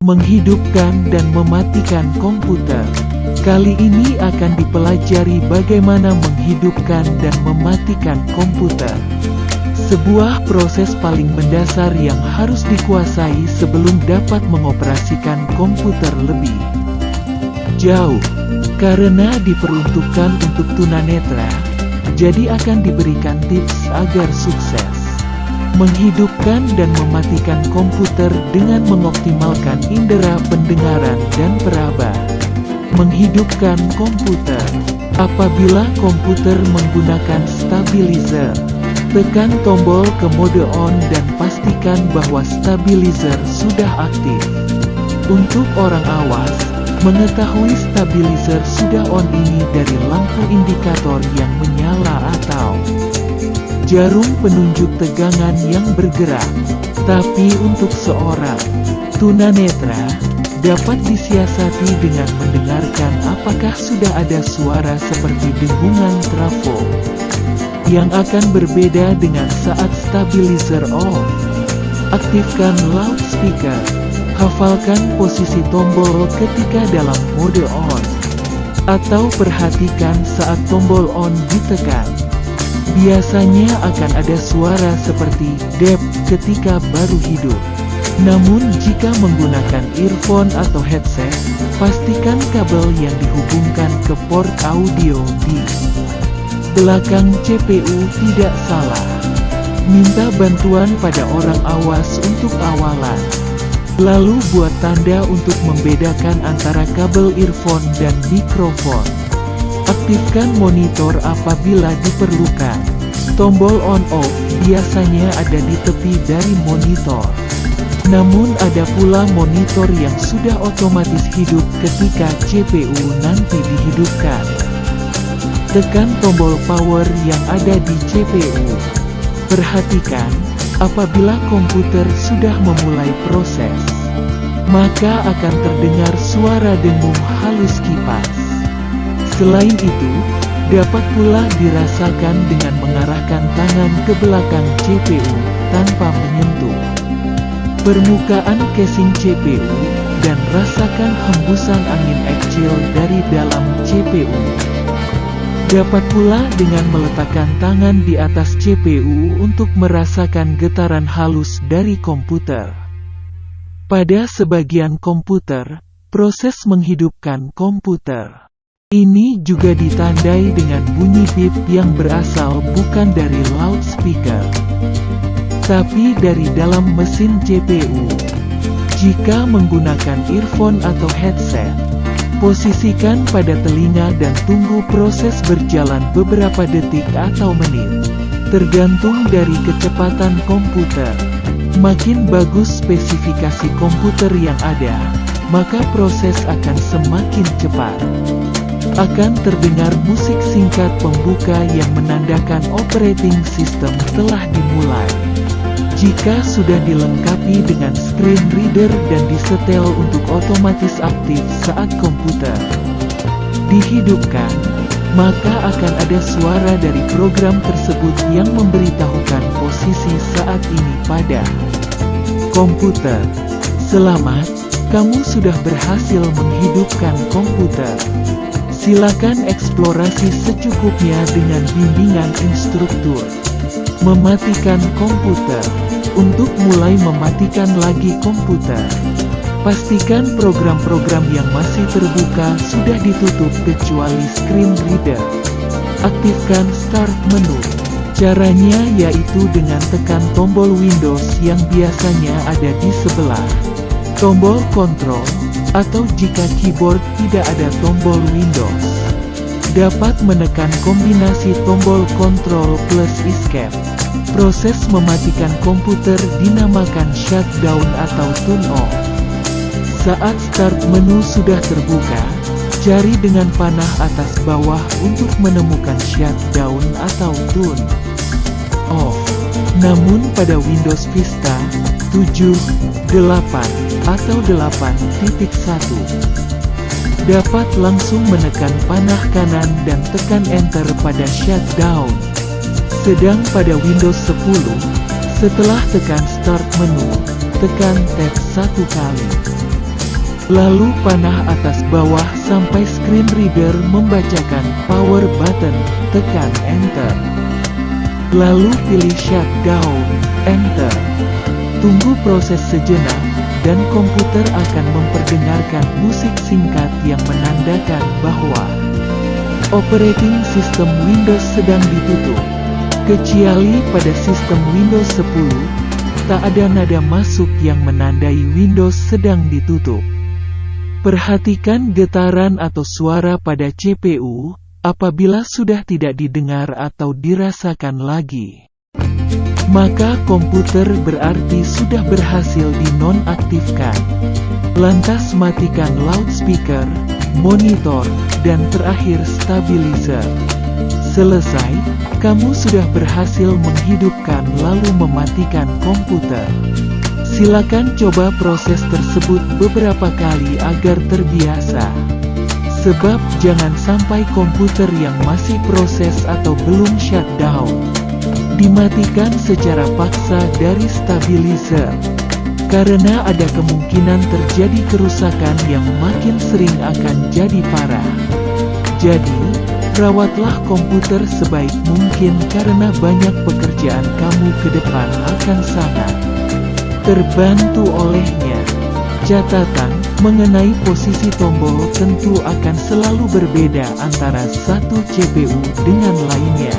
Menghidupkan dan mematikan komputer. Kali ini akan dipelajari bagaimana menghidupkan dan mematikan komputer. Sebuah proses paling mendasar yang harus dikuasai sebelum dapat mengoperasikan komputer lebih jauh. Karena diperuntukkan untuk tunanetra, jadi akan diberikan tips agar sukses menghidupkan dan mematikan komputer dengan mengoptimalkan indera pendengaran dan peraba. Menghidupkan komputer. Apabila komputer menggunakan stabilizer, tekan tombol ke mode on dan pastikan bahwa stabilizer sudah aktif. Untuk orang awas, mengetahui stabilizer sudah on ini dari lampu indikator yang menyala atau jarum penunjuk tegangan yang bergerak. Tapi untuk seorang tunanetra, dapat disiasati dengan mendengarkan apakah sudah ada suara seperti dengungan trafo yang akan berbeda dengan saat stabilizer off. Aktifkan loudspeaker. Hafalkan posisi tombol ketika dalam mode on, atau perhatikan saat tombol on ditekan. Biasanya akan ada suara seperti dep ketika baru hidup. Namun jika menggunakan earphone atau headset, pastikan kabel yang dihubungkan ke port audio di belakang CPU tidak salah. Minta bantuan pada orang awas untuk awalan. Lalu buat tanda untuk membedakan antara kabel earphone dan mikrofon. Aktifkan monitor apabila diperlukan. Tombol on-off biasanya ada di tepi dari monitor. Namun ada pula monitor yang sudah otomatis hidup ketika CPU nanti dihidupkan. Tekan tombol power yang ada di CPU. Perhatikan, apabila komputer sudah memulai proses, maka akan terdengar suara dengung halus kipas. Selain itu, dapat pula dirasakan dengan mengarahkan tangan ke belakang CPU tanpa menyentuh permukaan casing CPU dan rasakan hembusan angin ekcil dari dalam CPU. Dapat pula dengan meletakkan tangan di atas CPU untuk merasakan getaran halus dari komputer. Pada sebagian komputer, proses menghidupkan komputer ini juga ditandai dengan bunyi bip yang berasal bukan dari loudspeaker, tapi dari dalam mesin CPU. Jika menggunakan earphone atau headset, posisikan pada telinga dan tunggu proses berjalan beberapa detik atau menit, tergantung dari kecepatan komputer. Makin bagus spesifikasi komputer yang ada, maka proses akan semakin cepat. Akan terdengar musik singkat pembuka yang menandakan operating system telah dimulai. Jika sudah dilengkapi dengan screen reader dan disetel untuk otomatis aktif saat komputer dihidupkan, maka akan ada suara dari program tersebut yang memberitahukan posisi saat ini pada komputer. Selamat, kamu sudah berhasil menghidupkan komputer. Silakan eksplorasi secukupnya dengan bimbingan instruktur. Mematikan komputer. Untuk mulai mematikan lagi komputer, pastikan program-program yang masih terbuka sudah ditutup kecuali screen reader. Aktifkan Start menu. Caranya yaitu dengan tekan tombol Windows yang biasanya ada di sebelah tombol Control, atau jika keyboard tidak ada tombol Windows, dapat menekan kombinasi tombol Ctrl plus Escape. Proses mematikan komputer dinamakan shutdown atau turn off. Saat start menu sudah terbuka, jari dengan panah atas bawah untuk menemukan shutdown atau turn off. Namun pada Windows Vista 7, 8, atau 8.1, dapat langsung menekan panah kanan dan tekan Enter pada shutdown. Sedang pada Windows 10, setelah tekan Start menu, tekan Tab 1 kali. Lalu panah atas bawah sampai screen reader membacakan power button, tekan Enter. Lalu pilih shutdown, Enter. Tunggu proses sejenak, dan komputer akan memperdengarkan musik singkat yang menandakan bahwa operating system Windows sedang ditutup. Kecuali pada sistem Windows 10, tak ada nada masuk yang menandai Windows sedang ditutup. Perhatikan getaran atau suara pada CPU, apabila sudah tidak didengar atau dirasakan lagi, maka komputer berarti sudah berhasil dinonaktifkan. Lantas matikan loudspeaker, monitor, dan terakhir stabilizer. Selesai, kamu sudah berhasil menghidupkan lalu mematikan komputer. Silakan coba proses tersebut beberapa kali agar terbiasa. Sebab jangan sampai komputer yang masih proses atau belum shutdown dimatikan secara paksa dari stabilizer. Karena ada kemungkinan terjadi kerusakan yang makin sering akan jadi parah. Jadi, rawatlah komputer sebaik mungkin karena banyak pekerjaan kamu ke depan akan sangat terbantu olehnya. Catatan, mengenai posisi tombol tentu akan selalu berbeda antara satu CPU dengan lainnya.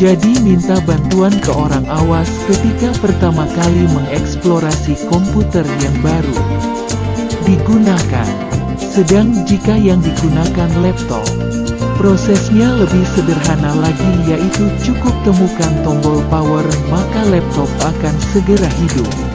Jadi minta bantuan ke orang awas ketika pertama kali mengeksplorasi komputer yang baru digunakan. Sedang jika yang digunakan laptop, prosesnya lebih sederhana lagi, yaitu cukup temukan tombol power maka laptop akan segera hidup.